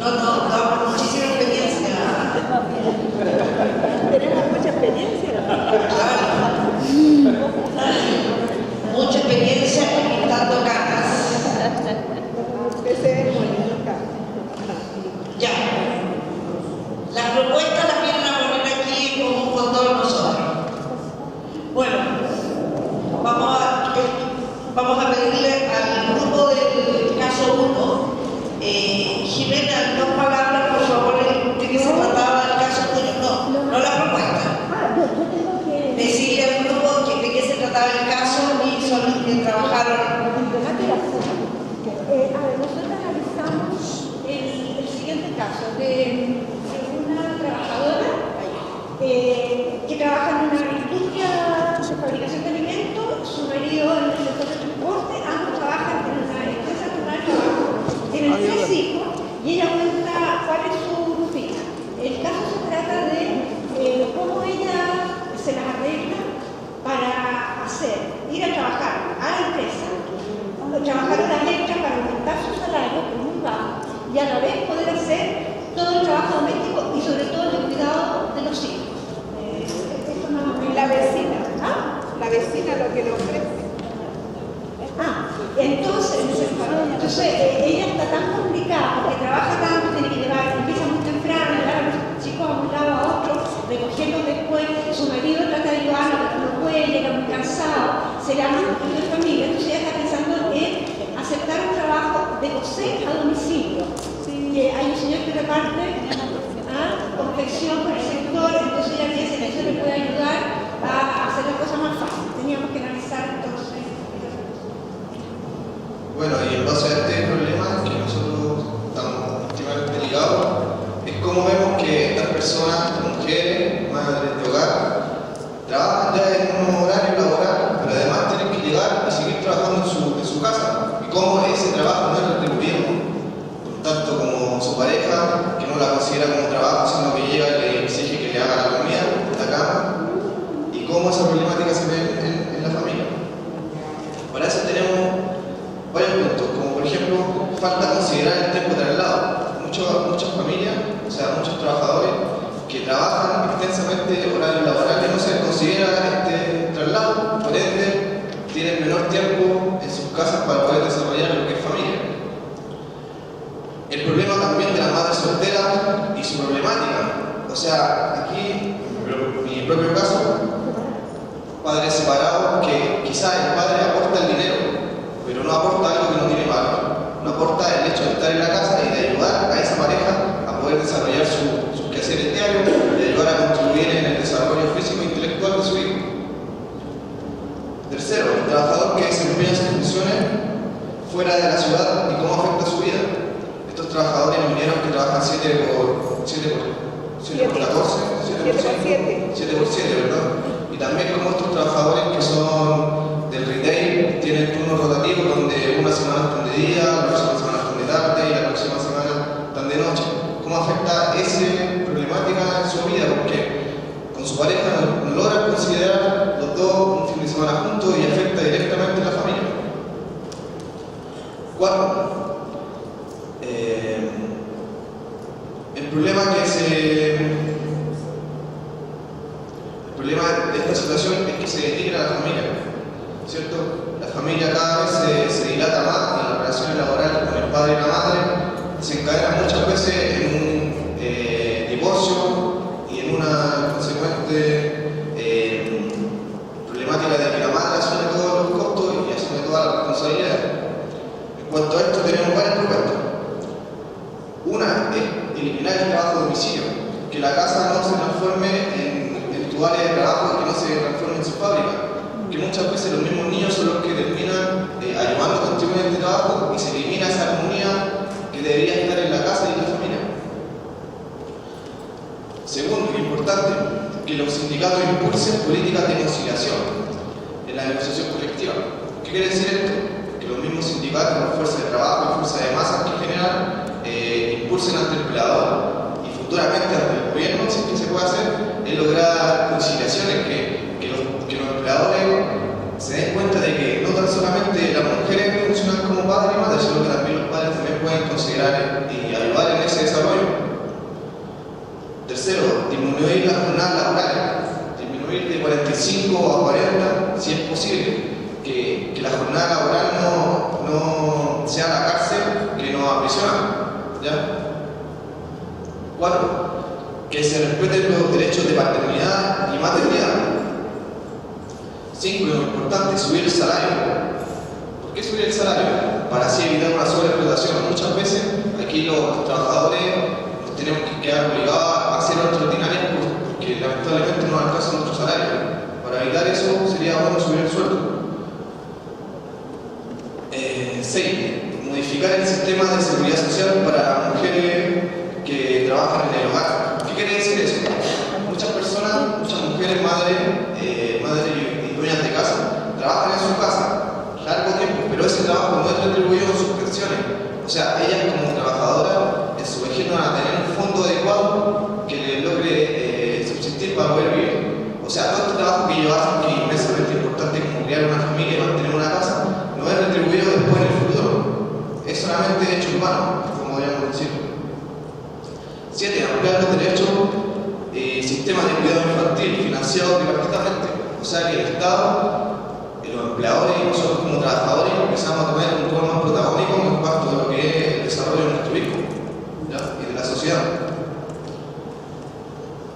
No, muchísima experiencia. Tenemos mucha experiencia. Mucha experiencia pintando caras. Ese es bonita. Ya. Las propuestas las vienen a poner aquí con todos nosotros. Bueno, vamos a pedirle al grupo del caso 1. Jimena, 2 palabras, por favor, de qué se trataba el caso tuyo. No la propuesta. Yo tengo que Decirle al grupo de qué se trataba el caso y son los que trabajaron. nosotros analizamos el siguiente caso de una trabajadora que trabaja en una industria de fabricación de alimentos, su marido en el sector de transporte, ambos trabajan en una empresa rural de trabajo. Tienen 3 hijos y ella cuenta cuál es su rutina. El caso se trata de cómo ella se las arregla para ir a trabajar a la empresa, trabajar horas extras para aumentar su salario, que es muy bajo, y a la vez poder hacer todo el trabajo doméstico y sobre todo el cuidado de los hijos. Esto más o menos. La vecina. ¿Ah? La vecina lo que le ofrece. Entonces ella está tan complicada porque trabaja tanto, tiene que llevar, empieza muy temprano, llevar a los chicos a un lado a otro, recogiendo después, su marido trata de ayudarla, pero no puede, llega muy cansado, se le arma un poquito de familia, entonces ella está pensando en aceptar un trabajo de coser a domicilio. Que hay un señor que reparte confección por el sector, entonces ella piensa que eso le puede ayudar a hacer las cosas más fáciles. Teníamos que analizar entonces. Bueno, y en base a este problema que nosotros estamos íntimamente ligados, es como vemos que estas personas, mujeres, madres de hogar, trabajan ya en un horario laboral, pero además tienen que llegar y seguir trabajando en su casa. Y cómo ese trabajo no es retribuido, tanto como su pareja, que no la considera como trabajo, sino que llega y le exige que le haga la comida, la cama, y cómo esa problemática se ve en la familia. Para eso tenemos varios puntos, como por ejemplo, falta considerar el tiempo de traslado. Muchas familias, o sea, muchos trabajadores que trabajan extensamente horarios laborales no se considera este traslado, por ende, tienen menor tiempo en sus casas para poder desarrollar lo que es familia. El problema también de la madre soltera y su problemática. O sea, aquí, en mi propio caso, padres separados que quizás el padre aporta el dinero, pero no aporta algo que no tiene valor. No aporta el hecho de estar en la casa y de ayudar a esa pareja a poder desarrollar sus quehaceres diarios, de ayudar a contribuir en el desarrollo físico e intelectual de su hijo. Tercero, el trabajador que desempeña sus funciones fuera de la ciudad y cómo afecta su vida. Estos trabajadores mineros que trabajan 7 por 14, 7 por 7, ¿verdad? Y también como estos trabajadores que son del retail, tienen turnos rotativos donde una semana están de día, la próxima semana están de tarde y la próxima semana están de noche. ¿Cómo afecta esa problemática en su vida? Porque con su pareja no logran considerar los dos un fin de semana juntos y afecta directamente a la familia. Cuarto, el problema de esta situación es que se denigra a la familia, ¿cierto? La familia cada vez se dilata más y las relaciones laborales con el padre y la madre se encadenan muchas veces en un divorcio y en una consecuente problemática de que la madre asume todos los costos y asume toda la responsabilidad. En cuanto a esto tenemos varias propuestas. Una es eliminar el trabajo de domicilio, que la casa no se transforme en tu área de trabajo y que no se transforme en su fábrica, que muchas veces los mismos niños son los que terminan ayudando a contribuir en este trabajo y se elimina esa armonía que debería estar en la casa y en la familia. Segundo, y importante, que los sindicatos impulsen políticas de conciliación en la negociación colectiva. ¿Qué quiere decir esto? Que los mismos sindicatos, la fuerza de trabajo, la fuerza de masas que generan, impulsen ante el empleador y futuramente ante el gobierno, si es que se puede hacer, es lograr conciliaciones que los empleadores se den cuenta de que no tan solamente las mujeres funcionan como padres y madres, sino que también los padres también pueden considerar y ayudar en ese desarrollo Tercero, disminuir las jornadas laborales, disminuir de 45 a 40, si es posible, que la jornada laboral no sea la cárcel que nos aprisiona, ¿ya? 4, que se respeten los derechos de paternidad y maternidad. 5, lo importante, subir el salario. ¿Por qué subir el salario? Para así evitar una sobreexplotación. Muchas veces aquí los trabajadores nos tenemos que quedar obligados a hacer extraordinarias porque lamentablemente no alcanzan nuestro salario. Para evitar eso sería bueno subir el sueldo. 6, modificar el sistema de seguridad social para mujeres que trabajan en el hogar. ¿Qué quiere decir eso? Muchas personas, muchas mujeres, madres y dueñas de casa, trabajan en su casa largo tiempo, pero ese trabajo no es retribuido en sus pensiones. O sea, ellas como trabajadoras en su vejez no van a tener un fondo adecuado que les logre subsistir para poder vivir. O sea, todo este trabajo que ellos hacen, que es inmensamente importante como crear una familia y mantener una casa, no es retribuido después en el futuro. Es solamente hecho humano, como podríamos decirlo. 7, ampliar los derechos sistemas de cuidado infantil financiados tripartitamente. O sea que el Estado, los empleadores y nosotros como trabajadores empezamos a tomar un rol más protagónico en cuanto a lo que es el desarrollo de nuestro hijo, ¿ya? Y de la sociedad.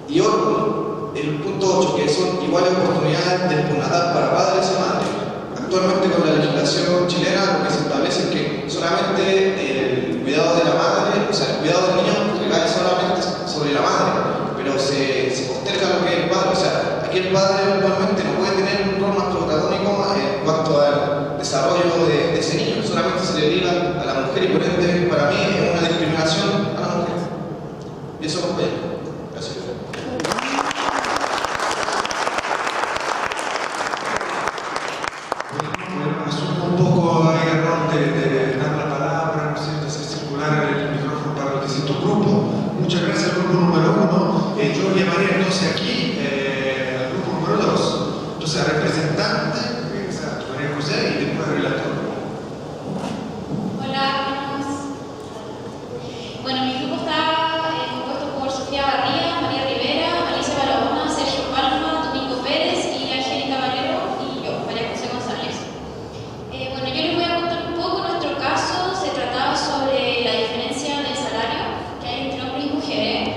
Y otro, el punto 8, que son iguales oportunidades de postnatal para padres y madres. Actualmente con la legislación chilena lo que se establece es que solamente el cuidado de la madre, o sea, el cuidado del niño recae solamente sobre la madre, pero se posterga lo que es el padre. O sea, aquí el padre actualmente no puede tener un rol más protagónico en cuanto al desarrollo de ese niño, solamente se le obliga a la mujer y por ende para mí es una discriminación a la mujer. Y eso, compañero. Gracias. Asumo un poco ahí el rol de dar la palabra, ¿no es cierto?, hacer circular el micrófono para los distintos grupos. Muchas gracias al grupo número 1. Yo llamaría entonces aquí al grupo número 2. Entonces, representante, María José, y después relator. Hola, buenas. Bueno, mi grupo está compuesto por Sofía Barría, María Rivera, Alicia Barahona, Sergio Palma, Domingo Pérez y Angélica Valero y yo, María José González. Bueno, yo les voy a contar un poco. Nuestro caso se trataba sobre la diferencia del salario que hay entre hombres y mujeres.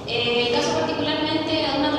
El caso particularmente era de una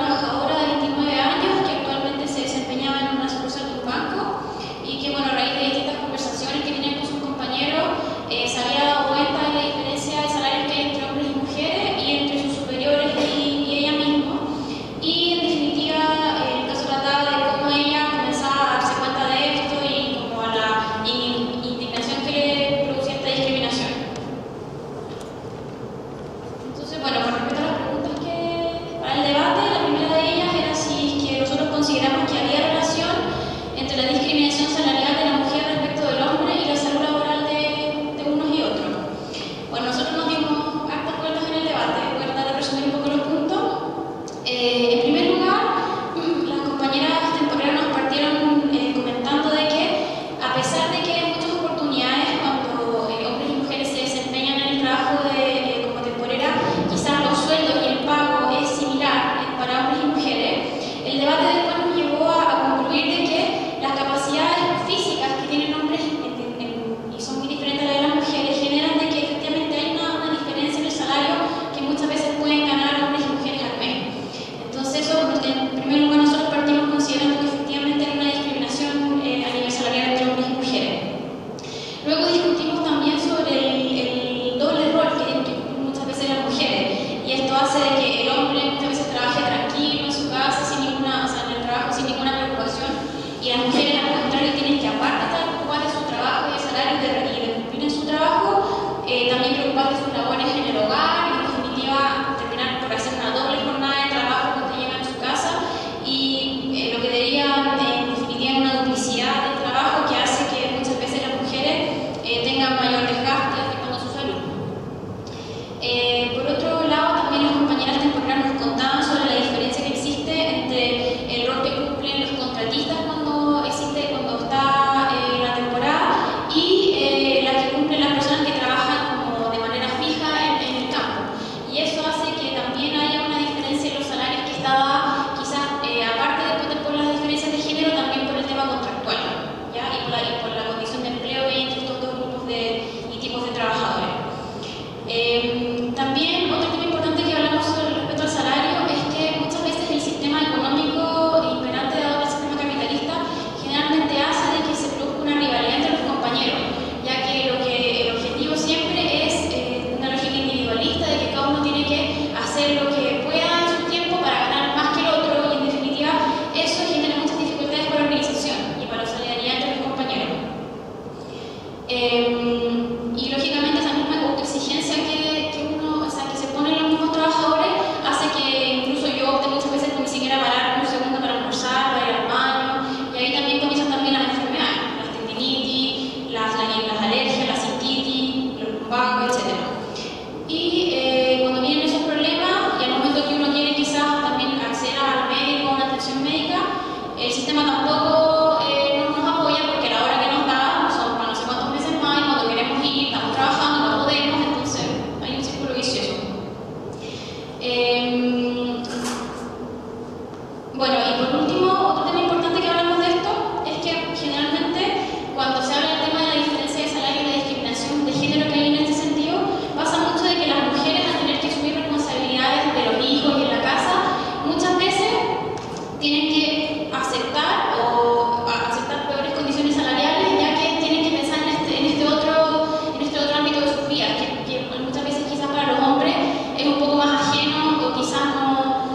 días, que muchas veces quizás para los hombres es un poco más ajeno o quizás no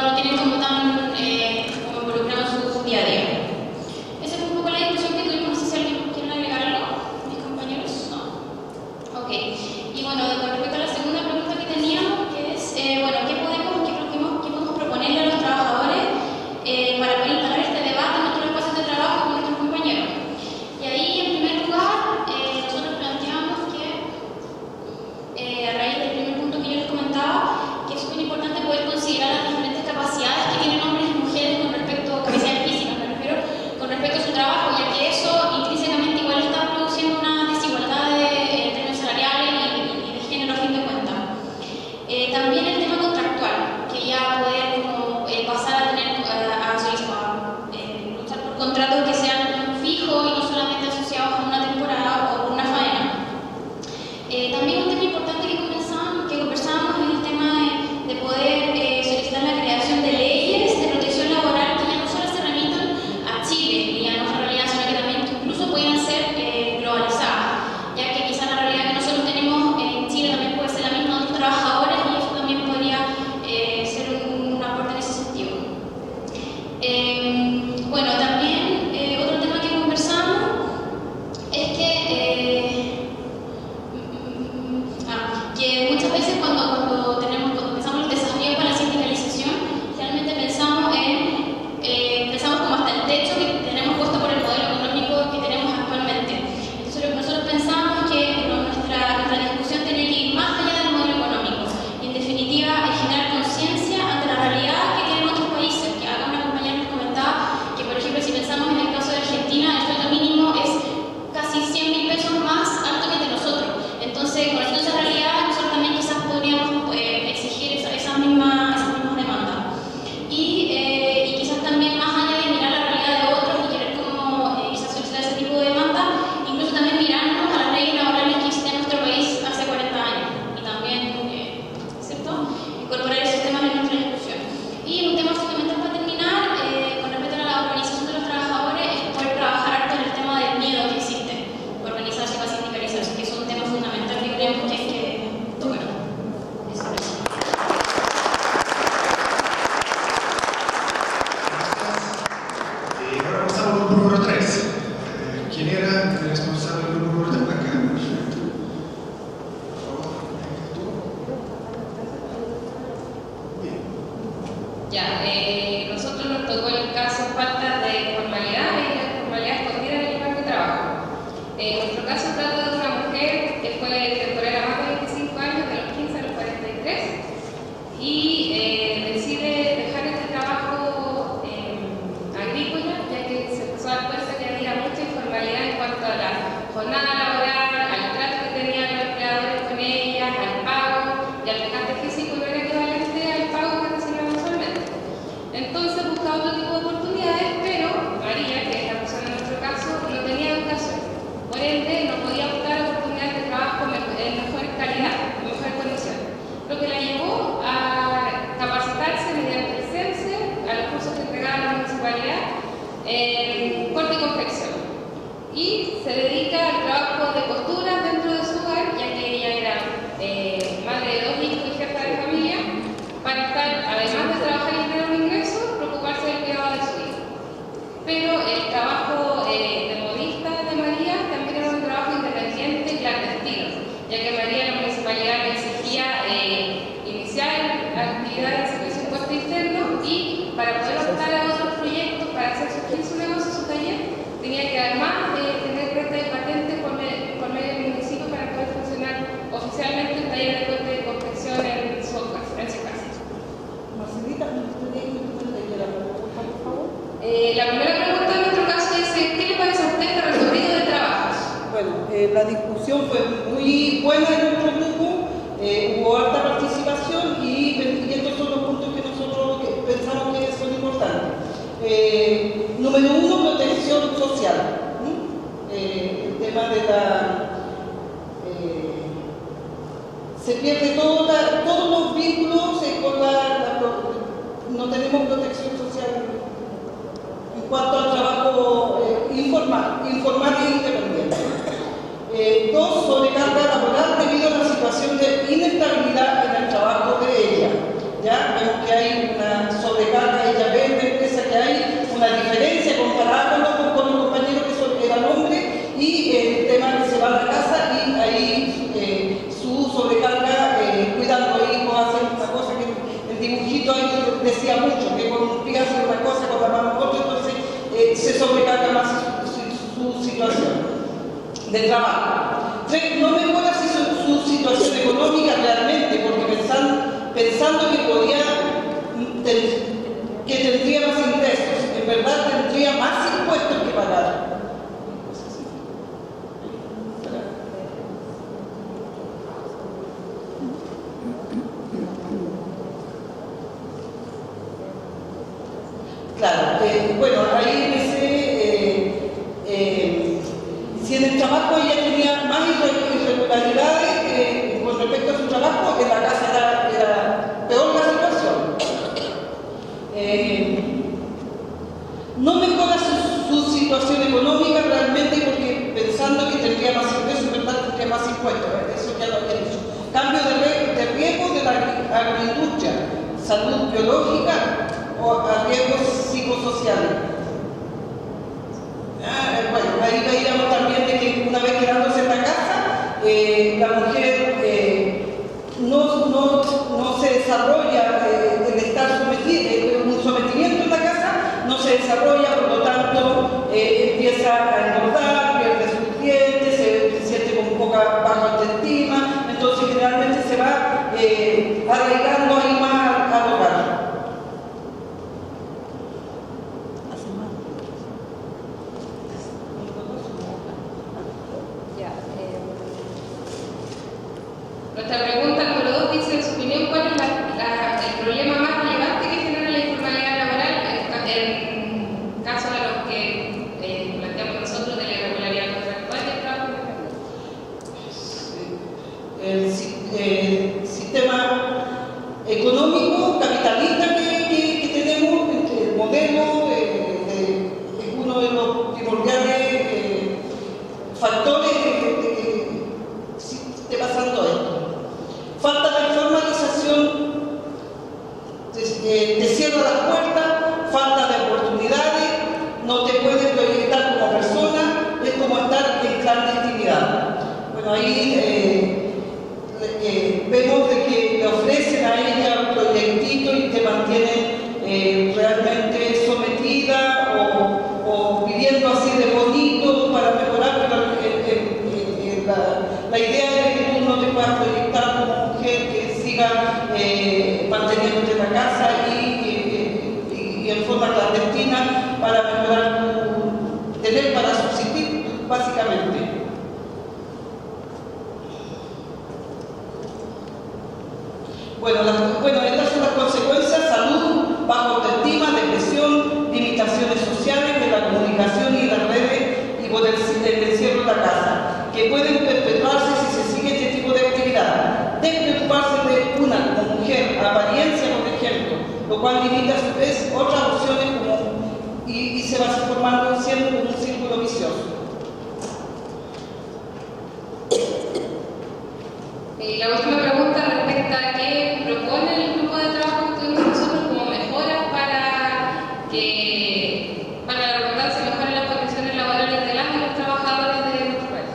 lo tienen como tan como involucrado en su día a día. Esa fue un poco la discusión que tuvimos. No sé si alguien quiere agregar algo, mis compañeros. No. Ok. Y bueno, con respecto a la segunda pregunta que teníamos, que es, ¿qué podemos proponerle a los trabajadores para poder instalar este debate en nuestros espacios de trabajo con nuestros compañeros? Y ahí, en primer lugar, nosotros planteamos que, a raíz del primer punto que yo les comentaba, que es súper importante poder considerar las diferentes capacidades que tienen hombres y mujeres con respecto a capacidades físicas, me refiero, con respecto a su trabajo, ya que eso intrínsecamente igual está produciendo una desigualdad en términos salariales y de género a fin de cuentas. También el tema contractual, que ya poder como, pasar a tener luchar por contratos que sean fijos y no solamente asociados a una temporada o una faena. También un tema importante que conversábamos es el tema de poder solicitar la creación de leyes de protección laboral que ya no solo se remitan a Chile y a nuestra realidad, sino que también incluso puedan ser globalizadas, ya que quizás la realidad que nosotros tenemos en Chile también puede ser la misma de otros trabajadores y eso también podría ser un aporte en ese sentido. Bueno, también otro tema que conversamos es que muchas veces cuando pensamos los desafíos para la sindicalización, realmente pensamos como hasta el techo que tenemos puesto por el modelo económico que tenemos actualmente. Entonces lo que nosotros pensamos que nuestra discusión tiene que ir más allá del modelo económico y en definitiva generar conciencia ante la realidad que tienen otros países. Que acá una compañera nos comentaba que, por ejemplo, si pensamos en el caso de Argentina, el sueldo mínimo es casi 100.000 pesos más alto que el de nosotros. Entonces, conociendo esa realidad, nosotros también quizás podríamos exigir esas mismas demandas. Y quizás también más allá de mirar la realidad de otros y querer como quizás solicitar ese tipo de demanda, incluso también mirarnos a las leyes laborales que existen en nuestro país hace 40 años y también, ¿cierto?, incorporar esos temas en nuestra discusión. Y un tema fundamental para terminar, con respecto a la organización de los trabajadores, es poder trabajar harto en el tema del miedo que existe por organizarse para sindicalizarse, que es un tema fundamental que creemos que hay que tocar. Eso es. Ahora pasamos al grupo número 3. ¿Quién era el responsable del grupo número 3? Acá, perfecto. Por favor, tú. Bien. Ya, nosotros nos tocó el caso falta de formalidad y la formalidad escondida en el lugar de trabajo. Nuestro caso trata de una mujer que fue temporera más de 25 años, de los 15 a los 43, y decide dejar este trabajo agrícola, ya que se empezó a dar cuenta que había mucha informalidad en cuanto a la jornada laboral, al trato que tenían los empleadores con ellas, al pago, y al desgaste físico no era equivalente al pago que recibían mensualmente. Entonces buscaba otro tipo de oportunidades, pero María, que es la persona en nuestro caso, no tenía educación. Por ende, no podía buscar oportunidades de trabajo en mejor calidad, en mejor condición. Lo que la llevó a capacitarse mediante el CENSE, a los cursos que entregaba la municipalidad, en corte y confección. Y se dedica al trabajo de costura dentro de su hogar, ya que ella era madre de 2 hijos y jefa de familia, para estar, además de trabajar y generar un ingreso, preocuparse del cuidado de su hijo. Pero el trabajo de modista de María también era un trabajo independiente y clandestino, ya que María, la municipalidad, le exigía iniciar actividades de servicio impuesto interno y para poder optar a otros proyectos, para hacer surgir su negocio, su taller, tenía que además tener carta de patente por medio del municipio para poder funcionar oficialmente el taller de corte de confección en su casa. Marcelita, por favor. La primera pregunta en nuestro caso es, ¿qué le parece a usted este recorrido de trabajos? Bueno, la discusión fue muy buena en nuestro grupo, hubo alta participación y estos son los puntos que nosotros pensamos que son importantes. Número 1, protección social. El tema de se pierde todos los vínculos con no tenemos protección social en cuanto al trabajo informal e independiente. 2, sobrecarga laboral debido de trabajo. 3, no mejora su situación económica realmente, porque pensando que tendría más ingresos, en verdad tendría más impuestos que pagar. Claro, bueno, ahí si en el trabajo ella tenía más irregularidades con respecto a su trabajo, en la casa era peor la situación. No mejora su situación económica realmente porque pensando que tendría más ingresos, en verdad tendría más impuestos, eso ya lo había dicho. Cambio de riesgo de la agroindustria, salud biológica o a riesgos psicosociales. Bueno, ahí veíamos también de que una vez quedándose en la casa, la mujer no se desarrolla, el estar un sometimiento en la casa no se desarrolla, por lo tanto empieza a engordar, pierde sus dientes, se siente con baja autoestima, entonces generalmente se va arraigando ahí más al hogar. Nuestra pregunta número 2 dice, en su opinión, ¿cuál es el problema más relevante que genera la informalidad laboral en caso de los que planteamos nosotros de la irregularidad contractual y el trabajo el sistema económico capitalista que tenemos, el modelo es uno de los primordiales factores de que esté pasando esto. Falta de formalización, te cierra las puertas, falta de oportunidades, no te puedes proyectar como persona, es como estar en clandestinidad. Bueno, ahí vemos de que le ofrecen a ella proyectitos y te mantienen realmente sometida o viviendo así de bonito para mejorar, pero la idea es que tú no te puedas proyectar como mujer que siga manteniéndote en la casa y en forma clandestina para mejorar tener para subsistir, básicamente. Bueno, estas son las consecuencias: salud, baja autoestima, depresión, limitaciones sociales de la comunicación y las redes y por el encierro en la casa, que pueden perpetuarse si se sigue este tipo de actividad. Despreocuparse de una como mujer, apariencia, por ejemplo, lo cual limita a su vez otras opciones y se va formando siempre un círculo vicioso. La última pregunta respecta a qué propone el grupo de trabajo que tuvimos nosotros como mejoras para que, para la redundancia, mejoren las condiciones laborales de los trabajadores de nuestro país.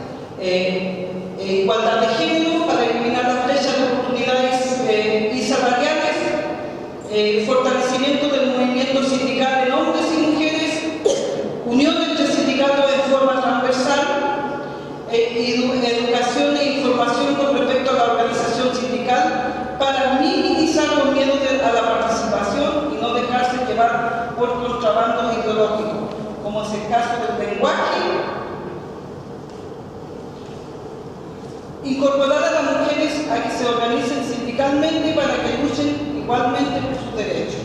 Igualdad de género para eliminar las brechas de oportunidades y salariales, fortalecimiento del movimiento sindical en hombres y mujeres, unión entre sindicatos en forma transversal, educación e información con respecto a la organización sindical para minimizar los miedos a la participación y no dejarse llevar por contrabando ideológico, como es el caso del lenguaje. Incorporar a las mujeres a que se organicen sindicalmente para que luchen igualmente por sus derechos.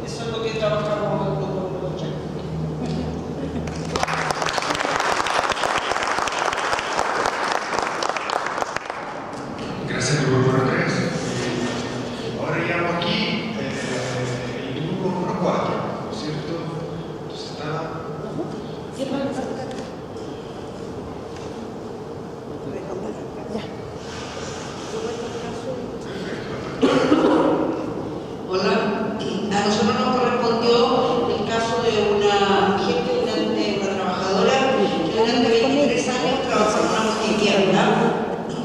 Eso es lo que trabajamos en el grupo número 3. Gracias al grupo número 3. Ahora llegamos aquí el grupo número 4, ¿no es cierto? Entonces está... Hola, a nosotros nos correspondió el caso de una mujer, una trabajadora que durante 23 años trabajaba en una multitienda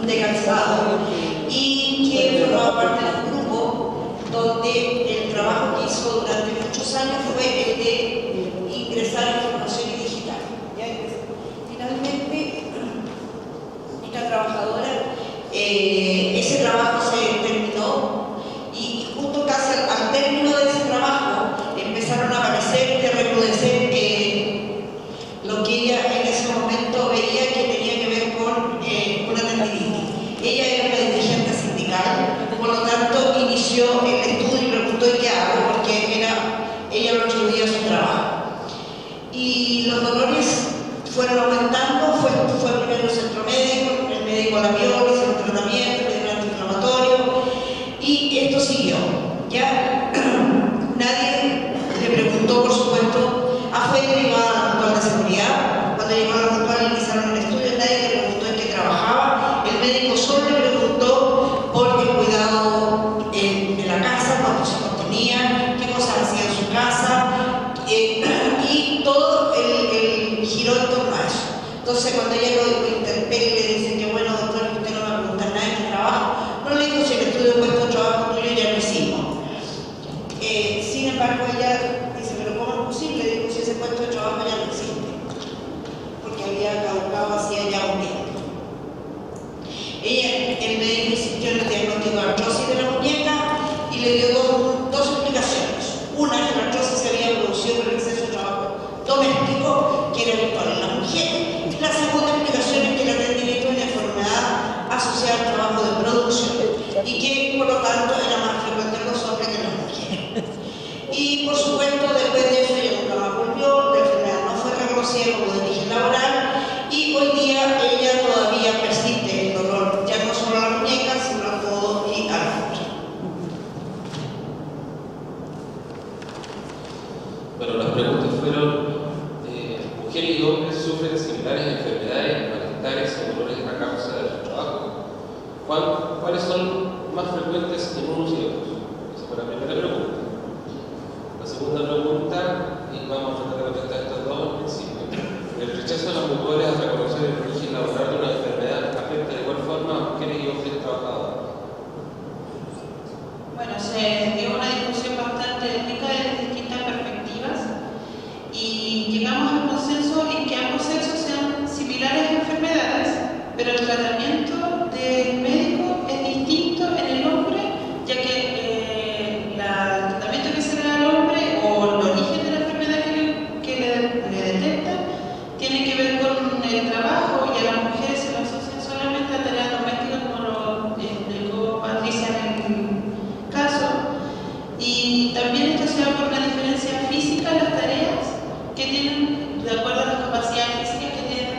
de calzado y que formaba parte de un grupo donde el trabajo que hizo durante muchos años fue el de ingresar información digital. ese trabajo se terminó y justo casi al término de ese trabajo empezaron a aparecer y a recrudecer lo que ella en ese momento veía que tenía que ver con una tendinitis. Ella era una dirigente sindical, por lo tanto inició el estudio y preguntó ¿y qué hago? Porque ella lo atribuía a su trabajo. Y los dolores fueron aumentando, fue primero el centro médico, el médico la vio, hizo el tratamiento, le dio un antiinflamatorio y esto siguió. Ya nadie le preguntó, por supuesto, fue derivada a la puntual de seguridad. Cuando llegó a la puntual iniciaron el estudio, nadie le preguntó en qué trabajaba, el médico solo le preguntó por el cuidado de la casa, cuántos hijos tenía, qué cosas hacía en su casa, y todo el giró en torno a eso. Entonces cuando ella lo interpela y le dice que bueno doctor, que usted no me pregunta nada en qué trabajo, no le dijo si el estudio de puesto de trabajo tuyo ya lo hicimos. Sin embargo ella dice, pero ¿cómo es posible? Digo, si ese puesto de trabajo ya no existe, porque había caducado hacía ya un tiempo. El médico insistió en el diagnóstico de artrosis de la muñeca y le dio dos explicaciones. Una, que la artrosis se había producido por el exceso de trabajo doméstico, que era habitual en la mujer. Y la segunda explicación es que la tendinitis es una enfermedad asociada al trabajo de producción y que por lo tanto era más frecuente en los hombres que en las mujeres. Y por supuesto después de eso ella nunca más volvió, la enfermedad no fue reconocida como de origen laboral y hoy día ella todavía persiste el dolor, ya no solo a la muñeca, sino a todo y a la mujer. Bueno, las preguntas fueron, ¿mujeres y hombres sufren similares enfermedades, malestares o dolores a causa de su trabajo? ¿Cuáles son más frecuentes en unos y otros? Esa fue la primera pregunta. La segunda pregunta, y vamos a tratar de contestar estas dos al principio. ¿El rechazo de las mujeres a reconocer el origen laboral de una enfermedad afecta de igual forma a mujeres y hombres trabajadores? Bueno, se dio una discusión bastante rica desde distintas perspectivas y llegamos al consenso en que ambos sexos sean similares enfermedades, pero el tratamiento del médico es distinto en el hombre, ya que el tratamiento que se le da al hombre o el origen de la enfermedad que le detecta tiene que ver con el trabajo y a las mujeres se lo asocian solamente a tareas domésticas, como lo explicó Patricia en el caso. Y también esto se da por una diferencia física en las tareas que tienen, de acuerdo a las capacidades físicas que tienen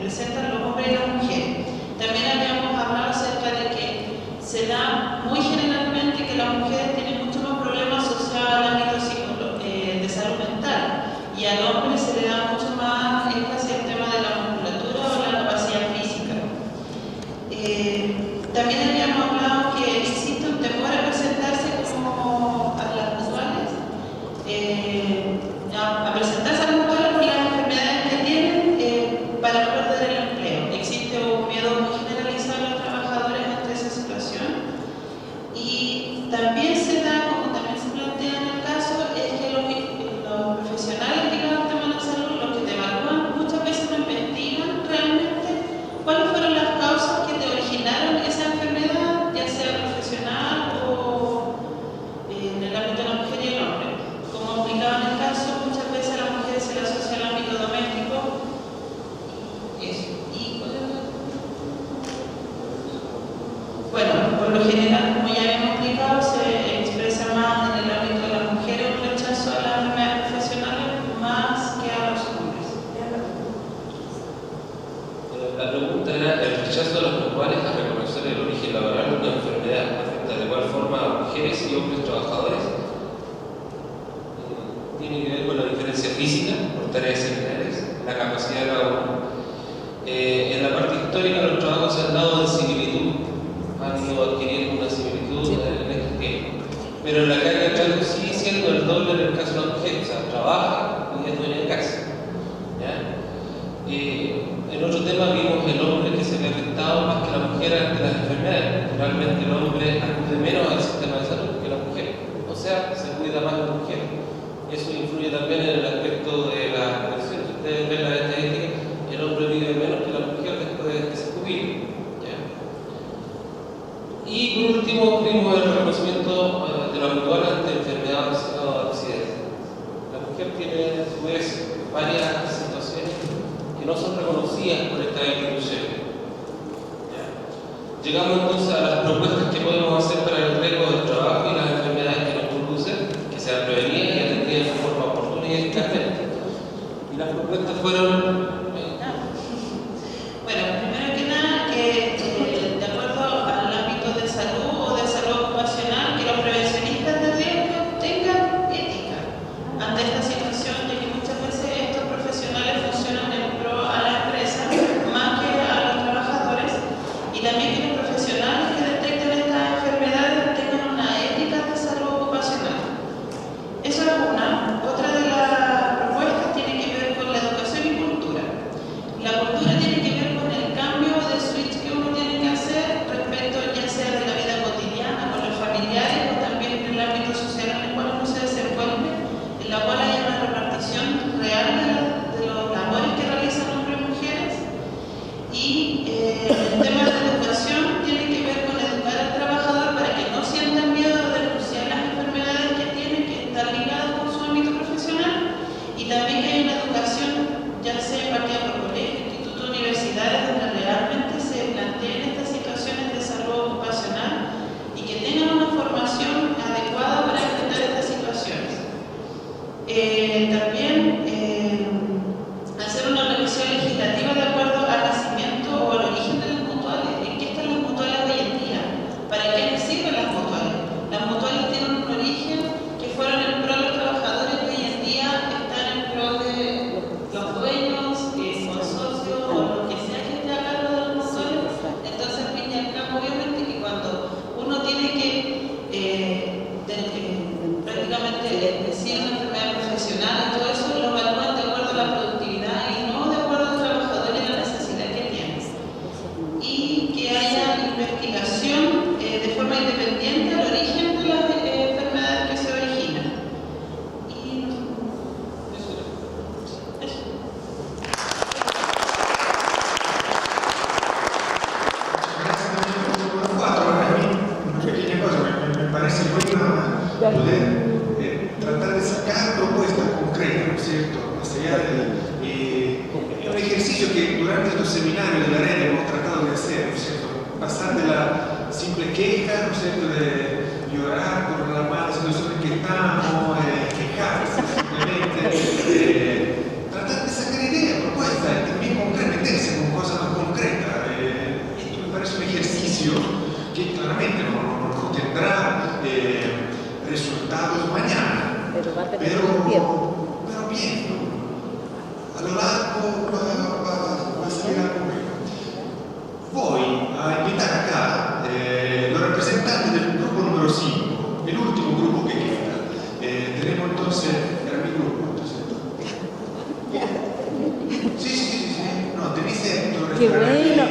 presentan los hombres y las mujeres. También habíamos hablado acerca de que se da muy generalmente que las mujeres tienen mucho más problemas asociados al ámbito de salud mental y al hombre se le da mucho más énfasis al tema de la musculatura o la capacidad física. También habíamos hablado que existe un temor a presentarse como a las mutuales, a presentarse a las mutuales por las enfermedades que tienen para no perder el empleo. Existe un miedo muy generalizado a los trabajadores ante esa situación y también se da, como también se plantea en el caso, es que los profesionales ligados al tema de la salud, los que te evalúan, muchas veces no investigan realmente cuáles fueron las causas que te originaron esa enfermedad, ya sea profesional o en el ámbito de la mujer y el hombre. Como explicaba en el caso, muchas veces a las mujeres se les asocia al ámbito doméstico. Bueno, por lo general, como ya habíamos explicado, se expresa más en el ámbito de las mujeres un rechazo a las enfermedades profesionales más que a los hombres. La pregunta era, ¿el rechazo de los mutuales a reconocer el origen laboral de una enfermedad afecta de igual forma a mujeres y hombres trabajadores? Tiene que ver con la diferencia física, por tareas similares, la capacidad de cada uno. En la parte histórica los trabajos se han dado en similitud, han ido adquiriendo una similitud en este tiempo. Pero en la carga de trabajo sigue siendo el doble en el caso de la mujer, o sea, trabaja y es dueña de casa. ¿Ya? En otro tema vimos el hombre que se ve afectado más que la mujer ante las enfermedades. Realmente el hombre acude menos al sistema de salud que la mujer, o sea, se cuida más la mujer. Eso influye también en el aspecto de la pensión. Si ustedes ven las estadísticas, el hombre vive menos que la mujer después de que se jubile. ¿Ya? Y por último, vimos el reconocimiento de la mutual ante enfermedades o accidentes. La mujer tiene a su vez varias situaciones que no son reconocidas por esta institución. Llegamos entonces a las propuestas que podemos hacer para el riesgo del trabajo y las enfermedades que nos producen, que sean prevenidas y atendidas de forma oportuna y eficazmente. Y las propuestas fueron... Bueno, primero que nada, que de acuerdo al ámbito de salud o de salud ocupacional, que los prevencionistas de riesgo tengan ética ante esta situación, de que muchas veces estos profesionales funcionan en pro a la empresa más que a los trabajadores, y también que los profesionales que detecten estas enfermedades tengan una ética de salud ocupacional. Eso es una. Otra de las propuestas tiene que ver con la educación y cultura. La cultura tiene que ver con el cambio de switch que uno tiene que hacer respecto ya sea de la vida cotidiana, con los familiares o también en el ámbito social en el cual uno se desenvuelve, en la cual hay una repartición real de los labores que realizan hombres y mujeres. Y el tema de educación tiene que ver con educar al trabajador para que no sientan miedo de denunciar las enfermedades que tienen, que están ligadas con su ámbito profesional, y también que hay una educación, ya sea impartida por colegios, institutos, universidades, donde realmente se planteen estas situaciones de salud ocupacional y que tengan una formación adecuada para enfrentar estas situaciones. También hacer una revisión legislativa de acuerdo al nacimiento o al origen de las mutuales. ¿En qué están las mutuales hoy en día? ¿Para qué les sirven las mutuales? Las mutuales tienen un origen que fueron en pro de los trabajadores y hoy en día están en pro de los dueños, consorcios o lo que sea que esté a cargo de las mutuales. Entonces, al fin y al cabo, obviamente que cuando uno tiene que prácticamente decir una enfermedad profesional y todo eso, lo evalúan de acuerdo a la productividad y no de acuerdo al trabajador y la necesidad que tiene. Y que haya investigación de forma independiente al origen de las enfermedades que se originan. Y eso. Una pequeña cosa, me parece bueno poder tratar de sacar propuestas concretas, ¿no es cierto? Más allá de un ejercicio que durante estos seminarios de la red hemos tratado de hacer, ¿no es cierto? Pasar de la simple queja, ¿no es cierto?, de llorar por la mala situación en que estamos, quejarse simplemente, tratar de sacar ideas, propuestas, y también comprometerse con cosas más concretas. Esto me parece un ejercicio que claramente no tendrá resultados mañana, pero va a tener pero tiempo. bien, ¿no? A lo largo va a salir algo bueno. Voy a invitar acá los representantes del grupo número 5, el último grupo que queda. Tenemos entonces, era mi grupo, entonces. Sí. No, tenéis esto. Qué bueno.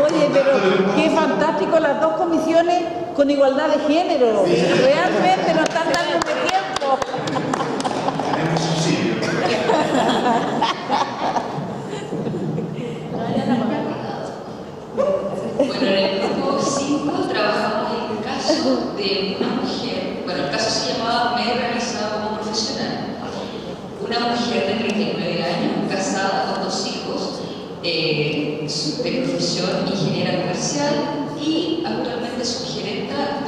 Oye, pero qué fantástico las dos comisiones con igualdad de género. Realmente nos están dando de tiempo. Tenemos subsidio. Bueno, en el grupo 5 trabajamos en el caso de una mujer, bueno, el caso se llamaba Me he realizado como profesional. Una mujer de 39 años, casada con 2 hijos, de profesión ingeniera comercial y actualmente subgerenta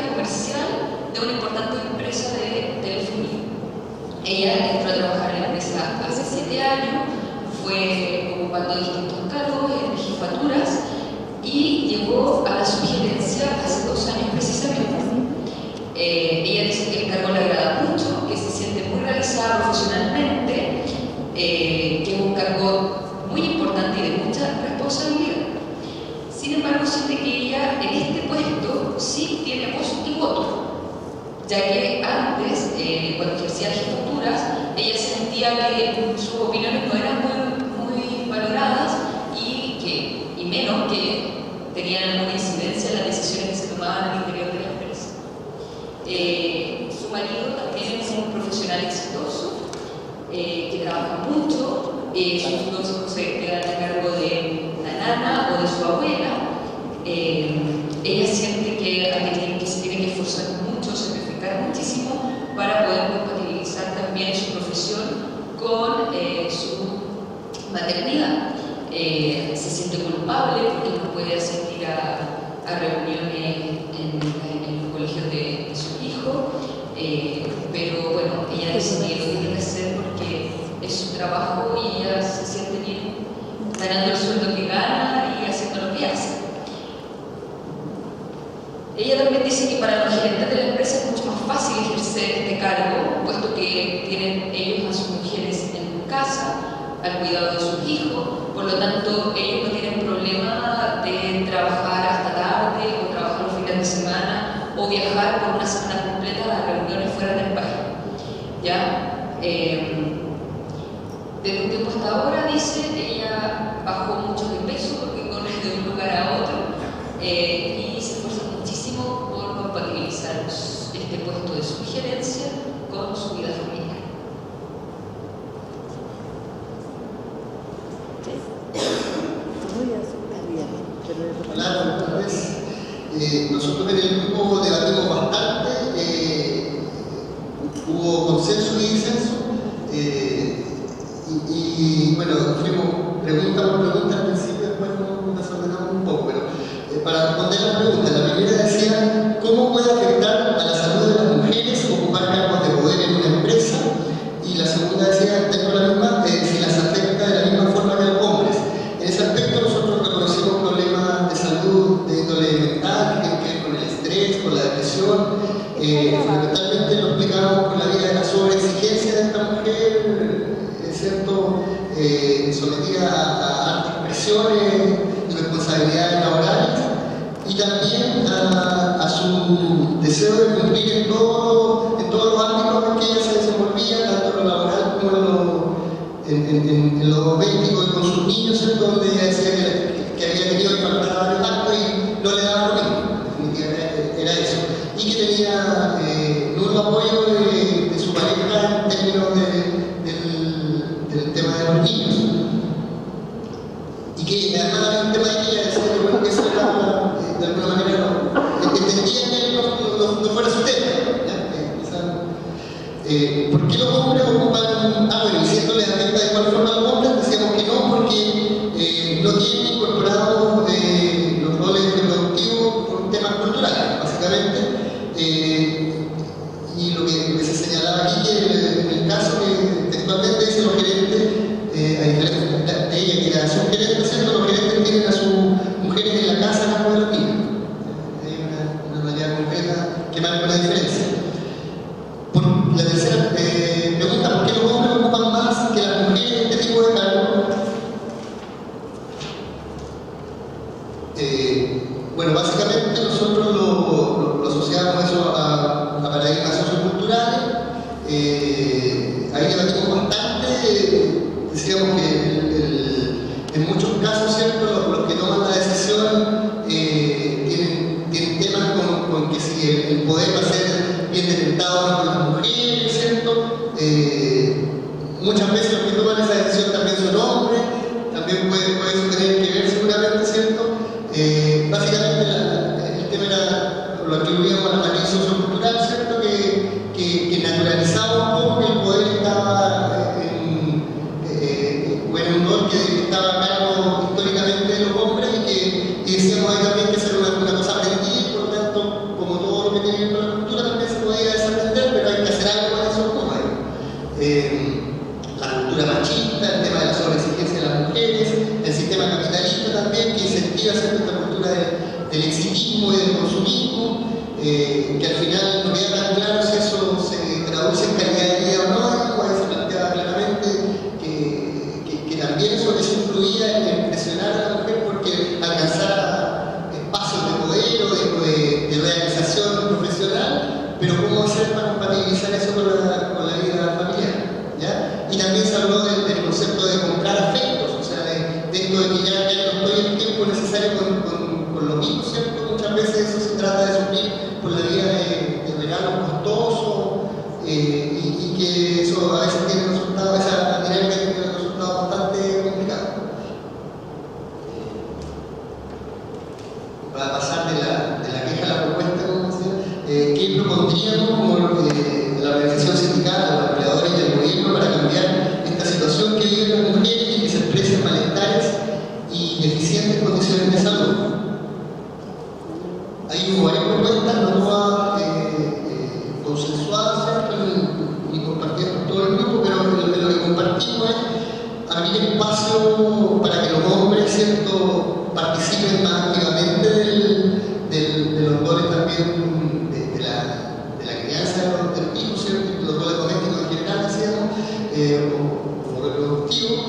comercial de una importante empresa de telefonía. Ella entró a trabajar en la empresa hace 7 años, fue ocupando distintos cargos en jefaturas y llegó a la subgerencia hace 2 años precisamente. Ella dice que el cargo le agrada mucho, que se siente muy realizada profesionalmente, que es un cargo muy importante y de mucha responsabilidad. Sin embargo, siente que ella en este puesto sí tiene voz y voto, ya que antes, cuando ejercía jefaturas, ella sentía que sus opiniones no eran muy valoradas y menos que tenían alguna incidencia en las decisiones que se tomaban al interior de la empresa. Su marido también es un profesional exitoso, que trabaja mucho, sus 2 hijos se quedan a cargo de la nana o de su abuela, ella siente que se tiene que esforzar mucho, sacrificar muchísimo para poder compatibilizar también su profesión con su maternidad. Se siente culpable porque no puede asistir a reuniones en los colegios de su hijo, pero bueno, ella dice que lo tiene que hacer porque es su trabajo y ella se siente bien ganando el sueldo que gana y haciendo lo que hace. Ella también dice que para los gerentes de la empresa es mucho más fácil ejercer este cargo, puesto que tienen ellos a sus mujeres en casa, al cuidado de sus hijos, por lo tanto ellos no tienen problema de trabajar hasta tarde o trabajar los fines de semana o viajar por una semana completa a las reuniones fuera del país. ¿Ya? Desde un tiempo hasta ahora, dice, ella bajó mucho de peso porque corre de un lugar a otro y se esfuerza muchísimo por compatibilizar este puesto de sugerencia con su vida familiar. Hola, buenas tardes. Nosotros en el grupo debatimos bastante, hubo consenso y disenso, y bueno, fuimos pregunta por pregunta al principio, después nos desordenamos un poco, pero para responder las preguntas, la primera decía, ¿cómo puede afectar a la salud de las mujeres ocupar cargos de poder en una empresa? Y la segunda decía, dentro de la misma, si las afecta de la misma forma que a los hombres. En ese aspecto nosotros reconocimos problemas de salud de índole mental, que tienen que ver con el estrés, con la depresión. Fundamentalmente lo explicamos con la vida de la sobreexigencia de esta mujer, ¿cierto? Sometida a altas presiones y responsabilidades laborales, y también a su deseo de cumplir en todos los ámbitos en que ella se desenvolvía, tanto en lo laboral como en lo doméstico y con sus niños, ¿cierto? Donde ella decía que había tenido que faltar varios actos y no le daba lo mismo, definitivamente era eso, y que tenía nulo apoyo de su pareja en términos del tema de los niños, y que además había un tema de que ella decía que bueno, que eso era, de alguna manera entendía que no fuera su tema, ¿por qué los hombres ocupan? Bueno, y si esto les afecta de igual forma a los hombres, decíamos que no, porque no tienen incorporados los roles reproductivos por temas culturales, básicamente. Y lo que se señalaba aquí, que en el caso que textualmente dice los gerentes, a diferencia de ella, que era su gerente, ¿cierto? Los gerentes tienen a sus mujeres en la casa a cargo de los niños. Hay una realidad concreta que marca una diferencia. La tercera pregunta, ¿por qué los hombres ocupan más que las mujeres este tipo de cargos? Bueno, básicamente nosotros lo asociamos eso a paradigmas socioculturales. Ahí debatimos bastante, decíamos que en muchos casos, ¿cierto? Los que toman la decisión tienen temas con que si el poder va a ser bien detentado por las mujeres, ¿cierto? Muchas veces los que toman esa decisión también son hombres, también puede tener que ver seguramente, ¿cierto? Básicamente el tema era, lo atribuíamos a la matriz sociocultural, ¿cierto? Que naturalizaba un poco que el poder estaba en un rol que estaba a cargo históricamente de los hombres, y decíamos ahí también que eso era una cosa aprendida, y por lo tanto, como todo lo que tiene que ver con la cultura, también se podía desaprender, pero hay que hacer algo con eso, ¿no? La cultura machista, el tema de la sobreexigencia de las mujeres, el sistema capitalista también, que incentiva esta cultura del exitismo y del consumismo, que al final no queda tan claro si eso se traduce en calidad de vida o no, y se planteaba claramente que también eso influía en presionar a la mujer porque alcanzara espacios de poder o de realización profesional, pero cómo hacer para compatibilizar eso con la vida familiar, ¿ya? Y también se habló del concepto de comprar afectos, o sea, de esto de que ya no estoy el tiempo necesario con los hijos, ¿cierto? Muchas veces eso se trata de suplir por la vía de regalos costosos, y que eso a veces tiene resultados, esa dinámica tiene resultados bastante complicados. Para pasar de la Hay varias propuestas, no todas consensuadas, ¿cierto? Y compartidas con todo el grupo, pero lo que compartimos es abrir espacio para que los hombres, ¿cierto?, participen más activamente de los roles también de la crianza de los hijos, ¿cierto?, los roles domésticos en general, decíamos, como reproductivos,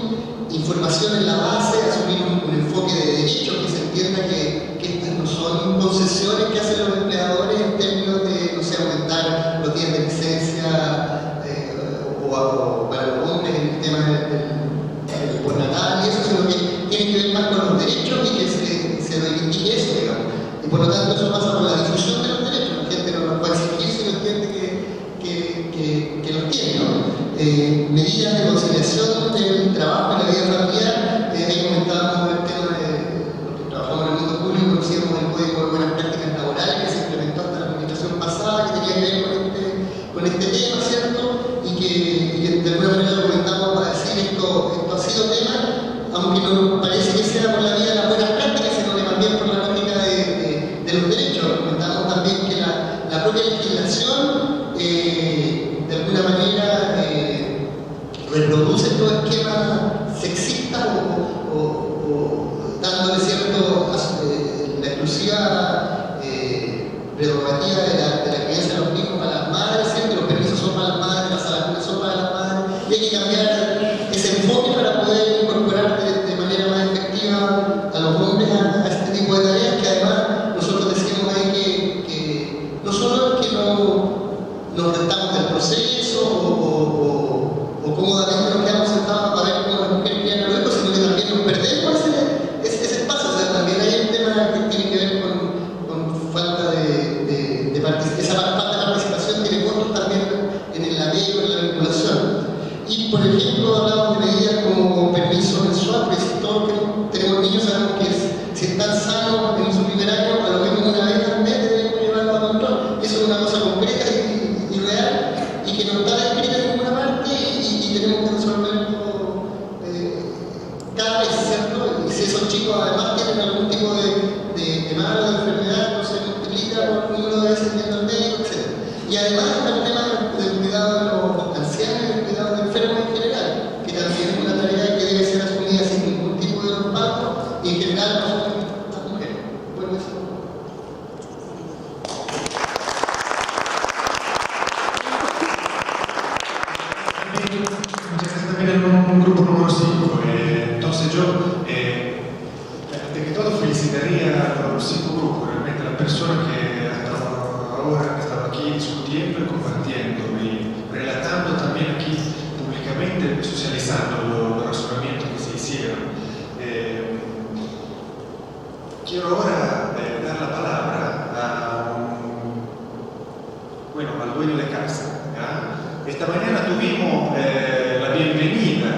información en la base, asumir un enfoque de derechos, que se entienda que estas no son concesiones que hacen los empleadores en términos de, no sé, aumentar los días de licencia o para los hombres en el tema del postnatal y eso, sino que tiene que ver más con los derechos y que se reivindique eso, digamos. Y por lo tanto eso pasa por la difusión de los derechos. La gente no los puede exigir si no entiende que los tiene, ¿no? Medidas de conciliación del trabajo y la vida familiar. Ahí comentábamos el tema de los que trabajamos en el mundo público, conocíamos el Código de Buenas Prácticas Laborales que se implementó hasta la administración pasada, que tenía que ver con este tema, ¿cierto? Y que de alguna manera lo comentamos para decir esto ha sido tema, aunque no parece que sea por la vía de las buenas prácticas, sino que también por la lógica de los derechos. Comentamos también que la propia legislación de alguna manera reproduce todo esquema sexista o dándole cierto la exclusiva prerrogativa de la crianza de los hijos para las madres, ¿cierto? Los permisos son para las madres, las saladas son para las madres, y hay que cambiar ese enfoque para poder incorporar de manera más efectiva a los hombres a este tipo de tareas, que además nosotros decimos ahí que no solo es que nos restamos del proceso o cómodamente nos quedamos sentados para ver cómo las mujeres crían a los hijos, sino que también nos perdemos ese espacio. O sea, también hay un tema que tiene que ver con falta de participación. Esa falta de participación tiene costos también en el apego, en la vinculación. Y, por ejemplo, hablamos de medidas como permiso mensual, porque si todos que tenemos niños sabemos que si están sanos en su primer año, a lo menos una vez al mes debemos llevarlo a control. Eso es una cosa concreta y real, y que no está descrita en ninguna parte, y tenemos que resolverlo cada vez, ¿cierto? Y si esos chicos además tienen algún tipo de mal o de enfermedad, no se multiplica por el número de veces yendo al médico, etc. Y además está el tema del cuidado de los ancianos y del cuidado de enfermos en general, que también es una tarea que debe ser asumida sin ningún tipo de respaldo, y en general nosotros las mujeres. Bueno, eso. También en un grupo número 5. Entonces yo, de que todo, felicitaría a los 5 grupos, realmente las personas que hasta ahora han estado aquí discutiendo y compartiendo y relatando también aquí públicamente, socializando los razonamientos que se hicieron. Quiero ahora dar la palabra al dueño de casa. ¿Ya? Esta mañana tuvimos la bienvenida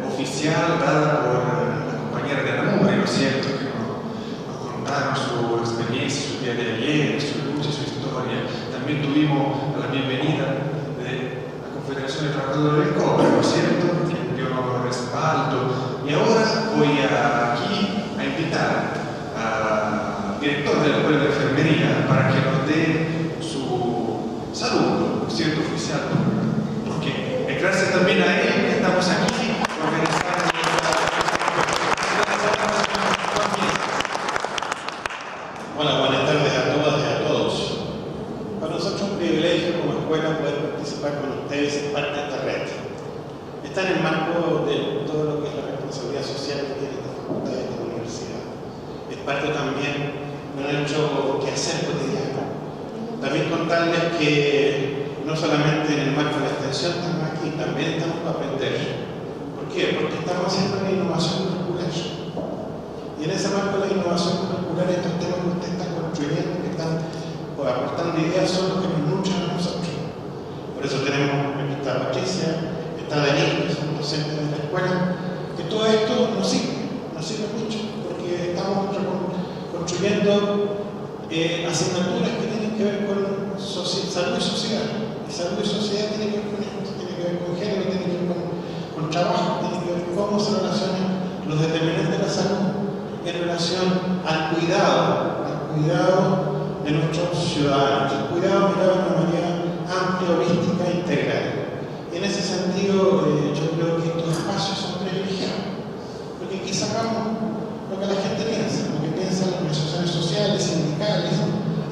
oficial dada por la compañera de Ana Mugre, ¿no es cierto?, que nos contaron su experiencia, su día de ayer, su lucha, su historia. También tuvimos la bienvenida de la Confederación de Trabajadores del Cobre, ¿no es cierto?, que dio respaldo. Y ahora voy aquí a invitar al director de la Escuela de Enfermería para que nos dé su saludo, ¿no es cierto?, oficial, porque es gracias también a él que estamos aquí organizando. Hola, buenas tardes a todas y a todos. Para nosotros es un privilegio como escuela poder participar con ustedes en parte de esta red. Está en el marco de todo lo que es la responsabilidad social que tiene esta facultad y esta universidad. Es parte también de nuestro quehacer cotidiano. También contarles que no solamente en el marco de la extensión estamos aquí, también estamos para aprender. ¿Por qué? Porque estamos haciendo una innovación curricular. Y en ese marco de la innovación curricular, estos temas que ustedes están construyendo, que están aportando ideas, son los que nos nutren a nosotros. Por eso tenemos, aquí está Patricia, está Daniel, que son docentes de la escuela, que todo esto nos sirve mucho, porque estamos construyendo asignaturas que tienen que ver con salud y sociedad. Y salud y sociedad tiene que ver con esto, tiene que ver con género, tiene que ver con trabajo, tiene que ver con cómo se relacionan los determinantes de la salud en relación al cuidado cuidado de nuestros ciudadanos. El cuidado mirado de una manera amplia, holística e integral. En ese sentido, yo creo que estos espacios son privilegiados, porque aquí sacamos lo que la gente piensa, lo que piensan las organizaciones sociales, sindicales,